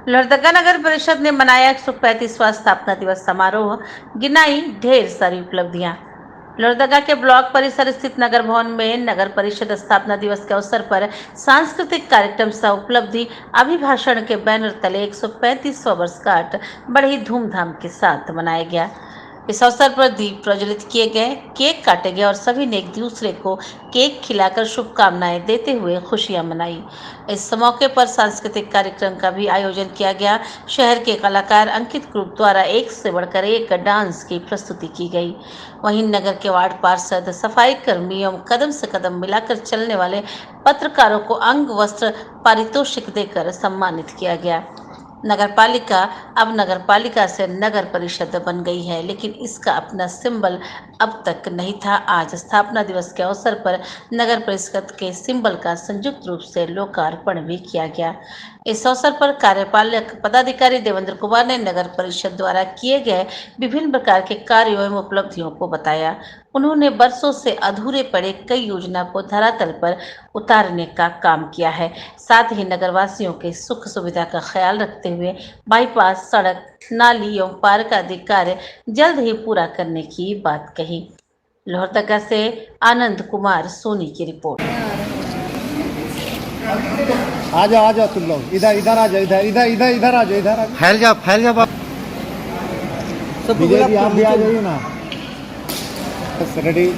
लोहरदगा नगर परिषद ने मनाया 135वां स्थापना दिवस समारोह, गिनाई ढेर सारी उपलब्धियां। लोहरदगा के ब्लॉक परिसर स्थित नगर भवन में नगर परिषद स्थापना दिवस के अवसर पर सांस्कृतिक कार्यक्रम सह उपलब्धि अभिभाषण के बैनर तले 135वां वर्षगांठ बड़ी ही धूमधाम के साथ मनाया गया। इस अवसर पर दीप प्रज्वलित किए गए, केक काटे गए और सभी ने एक दूसरे को केक खिलाकर शुभकामनाएं देते हुए खुशियां मनाई। इस मौके पर सांस्कृतिक कार्यक्रम का भी आयोजन किया गया। शहर के कलाकार अंकित ग्रुप द्वारा एक से बढ़कर एक डांस की प्रस्तुति की गई। वहीं नगर के वार्ड पार्षद, सफाई कर्मी एवं कदम से कदम मिलाकर चलने वाले पत्रकारों को अंग वस्त्र पारितोषिक देकर सम्मानित किया गया। नगरपालिका अब नगरपालिका से नगर परिषद बन गई है, लेकिन इसका अपना सिंबल अब तक नहीं था। आज स्थापना दिवस के अवसर पर नगर परिषद के सिंबल का संयुक्त रूप से लोकार्पण भी किया गया। इस अवसर पर कार्यपालक पदाधिकारी देवेंद्र कुमार ने नगर परिषद द्वारा किए गए विभिन्न प्रकार के कार्यों एवं उपलब्धियों को बताया। उन्होंने वर्षों से अधूरे पड़े कई योजना को धरातल पर उतारने का काम किया है। साथ ही नगरवासियों के सुख सुविधा का ख्याल रखते हुए बाईपास, सड़क, नाली एवं पार्क आदि कार्य जल्द ही पूरा करने की बात कही। लोहरदगा से आनंद कुमार सोनी की रिपोर्ट। आ जाओ तुम लोग इधर आ जाओ, इधर आ जाओ, फैल जा बाप। सब विजय जी आप भी आ जाइए ना। बस रेडी।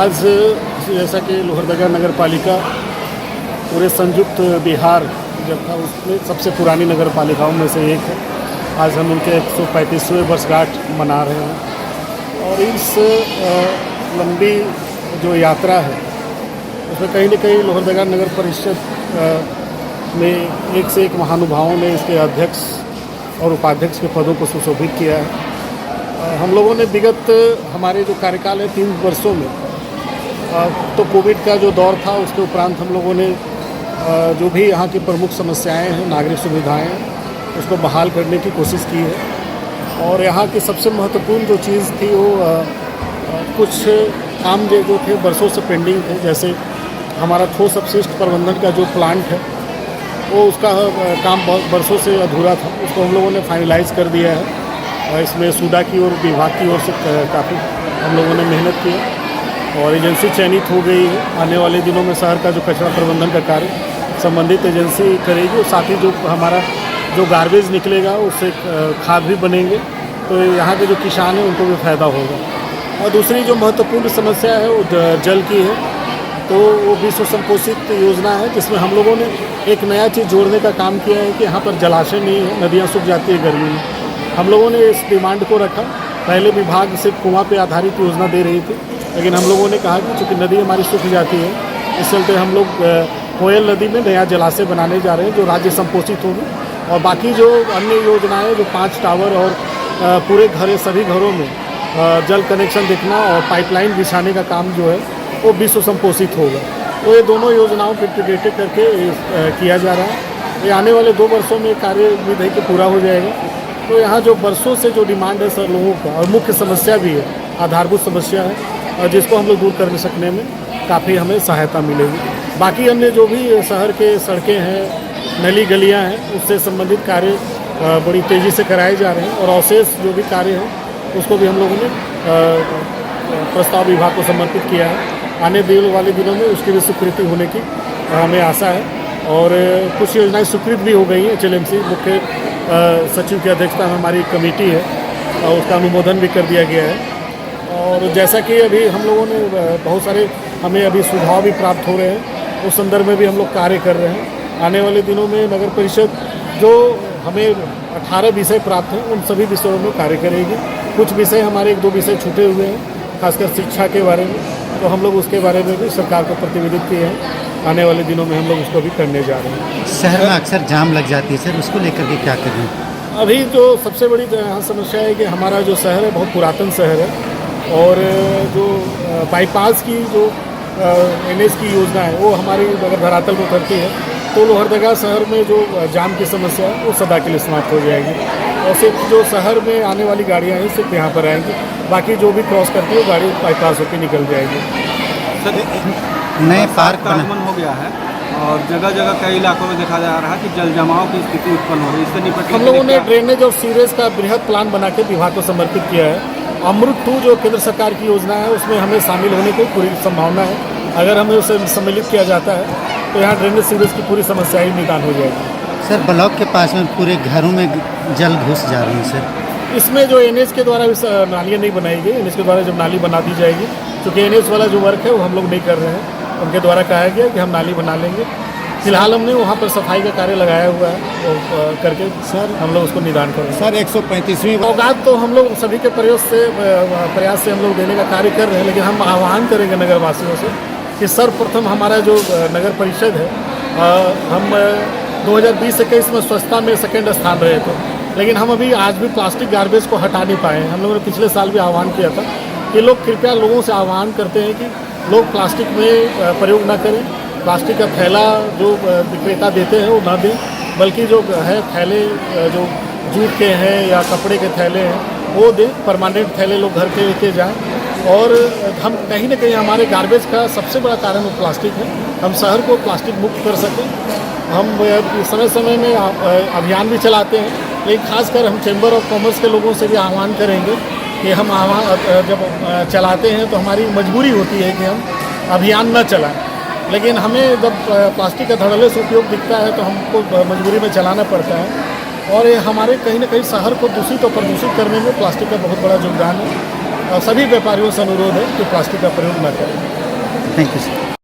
आज जैसा कि लोहरदगा नगर पालिका पूरे संयुक्त बिहार जब था उसमें सबसे पुरानी नगर पालिकाओं में से एक है। आज हम उनके 135वें वर्षगांठ मना रहे हैं और इस लंबी जो यात्रा है उसमें कहीं न कहीं लोहरदगा नगर परिषद में एक से एक महानुभावों ने इसके अध्यक्ष और उपाध्यक्ष के पदों को सुशोभित किया है। हम लोगों ने विगत हमारे जो कार्यकाल है 3 वर्षों में तो कोविड का जो दौर था उसके उपरांत हम लोगों ने जो भी यहाँ की प्रमुख समस्याएं हैं, नागरिक सुविधाएं, उसको बहाल करने की कोशिश की है। और यहाँ की सबसे महत्वपूर्ण जो चीज़ थी वो कुछ काम जो थे वर्षों से पेंडिंग थे। जैसे हमारा ठोस अपशिष्ट प्रबंधन का जो प्लांट है वो उसका काम वर्षों से अधूरा था, उसको हम लोगों ने फाइनलाइज कर दिया है। और इसमें सूडा की ओर, विभाग की ओर से काफ़ी हम लोगों ने मेहनत की है और एजेंसी चयनित हो गई है। आने वाले दिनों में शहर का जो कचरा प्रबंधन का कार्य संबंधित एजेंसी करेगी और साथ ही जो हमारा जो गार्बेज निकलेगा उससे खाद भी बनेंगे, तो यहाँ के जो किसान हैं उनको भी फ़ायदा होगा। और दूसरी जो महत्वपूर्ण समस्या है वो जल की है, तो वो विश्व संपोषित योजना है जिसमें हम लोगों ने एक नया चीज़ जोड़ने का काम किया है कि यहाँ पर जलाशय नहीं है, नदियाँ सूख जाती है गर्मी में। हम लोगों ने इस डिमांड को रखा। पहले विभाग सिर्फ कुआं पे आधारित योजना दे रही थी, लेकिन हम लोगों ने कहा कि चूँकि नदी हमारी सूख जाती है, इस चलते हम लोग कोयल नदी में नया जलाशय बनाने जा रहे हैं जो राज्य संपोषित होगी। और बाकी जो अन्य योजनाएं जो 5 टावर और पूरे सभी घरों में जल कनेक्शन देखना और पाइपलाइन बिछाने का काम जो है वो विश्व संपोषित होगा। तो ये दोनों योजनाओं को इंटीग्रेटेड करके किया जा रहा है। ये आने वाले 2 वर्षों में कार्य उम्मीद है कि पूरा हो जाएगा। तो यहाँ जो बरसों से जो डिमांड है सर लोगों का, और मुख्य समस्या भी है, आधारभूत समस्या है, और जिसको हम लोग दूर कर सकने में काफ़ी हमें सहायता मिलेगी। बाकी हमने जो भी शहर के सड़कें हैं, नली गलियाँ हैं, उससे संबंधित कार्य बड़ी तेज़ी से कराए जा रहे हैं, और अवशेष जो भी कार्य है उसको भी हम लोगों ने प्रस्ताव विभाग को समर्पित किया है। आने वाले दिनों में उसकी भी स्वीकृति होने की हमें आशा है, और कुछ योजनाएं स्वीकृत भी हो गई हैं। HLMC मुख्य सचिव की अध्यक्षता में हमारी कमेटी है, और उसका अनुमोदन भी कर दिया गया है। और जैसा कि अभी हम लोगों ने बहुत सारे हमें अभी सुझाव भी प्राप्त हो रहे हैं, उस संदर्भ में भी हम लोग कार्य कर रहे हैं। आने वाले दिनों में नगर परिषद जो हमें 18 विषय प्राप्त हैं, उन सभी विषयों में कार्य करेगी। कुछ विषय हमारे 1-2 विषय छूटे हुए हैं, खासकर शिक्षा के बारे में, तो हम लोग उसके बारे में भी सरकार को प्रतिवेदित किए हैं। आने वाले दिनों में हम लोग उसको भी करने जा रहे हैं। शहर में अक्सर जाम लग जाती है सर, उसको लेकर के क्या करें? अभी जो सबसे बड़ी यहाँ समस्या है कि हमारा जो शहर है बहुत पुरातन शहर है, और जो बाईपास की जो NH की योजना है वो हमारी अगर धरातल पर उतरती है तो लोहरदगा शहर में जो जाम की समस्या है वो सदा के लिए समाप्त हो जाएगी, और सिर्फ जो शहर में आने वाली गाड़ियाँ हैं सिर्फ यहाँ पर आएंगी, बाकी जो भी क्रॉस करती है गाड़ी बाईपास होकर निकल जाएगी। सर नए पार्क का आगमन हो गया है, और जगह जगह कई इलाकों में देखा जा रहा है कि जल जमाव की स्थिति उत्पन्न हो रही है। इससे निपटने हम लोगों ने ड्रेनेज और सीवरेज का बृहद प्लान बना के विभाग को समर्पित किया है। अमृत 2 जो केंद्र सरकार की योजना है उसमें हमें शामिल होने की पूरी संभावना है। अगर हमें उसे सम्मिलित किया जाता है तो यहाँ ड्रेनेज सीवरेज की पूरी समस्या ही निदान हो जाएगी। सर ब्लॉक के पास में पूरे घरों में जल घुस जा रहे हैं सर। इसमें जो NH के द्वारा नालियाँ नहीं बनाई गई, NH के द्वारा जब नाली बना दी जाएगी, क्योंकि NH वाला जो वर्क है वो हम लोग नहीं कर रहे हैं, उनके द्वारा कहा गया कि हम नाली बना लेंगे। फिलहाल हमने वहाँ पर सफाई का कार्य लगाया हुआ है, वो करके सर हम लोग उसको निदान करेंगे। सर 135वीं सौगात तो हम लोग सभी के प्रयास से हम लोग देने का कार्य कर रहे हैं, लेकिन हम आह्वान करेंगे नगरवासियों से कि सर्वप्रथम हमारा जो नगर परिषद है, हम 2020-21 में स्वच्छता में 2nd स्थान रहे थे, लेकिन हम अभी आज भी प्लास्टिक गार्बेज को हटा नहीं पाए हैं। हम लोगों ने पिछले साल भी आह्वान किया था कि लोग कृपया लोगों से आह्वान करते हैं कि लोग प्लास्टिक में प्रयोग ना करें, प्लास्टिक का थैला जो विक्रेता देते हैं वो ना दें, बल्कि जो है थैले जो जूट के हैं या कपड़े के थैले हैं वो दें। परमानेंट थैले लोग घर के लेके जाएं, और हम कहीं ना कहीं हमारे गार्बेज का सबसे बड़ा कारण वो प्लास्टिक है। हम शहर को प्लास्टिक मुक्त कर सकें। हम समय समय में अभियान भी चलाते हैं, लेकिन खासकर हम चैम्बर ऑफ कॉमर्स के लोगों से भी आह्वान करेंगे कि हम जब चलाते हैं तो हमारी मजबूरी होती है कि हम अभियान न चलाएं, लेकिन हमें जब प्लास्टिक का धड़ल्ले से उपयोग दिखता है तो हमको मजबूरी में चलाना पड़ता है, और ये हमारे कहीं ना कहीं शहर को दूषित और प्रदूषित करने में प्लास्टिक का बहुत बड़ा योगदान है। और सभी व्यापारियों से अनुरोध है कि प्लास्टिक का प्रयोग न करें। Thank you sir.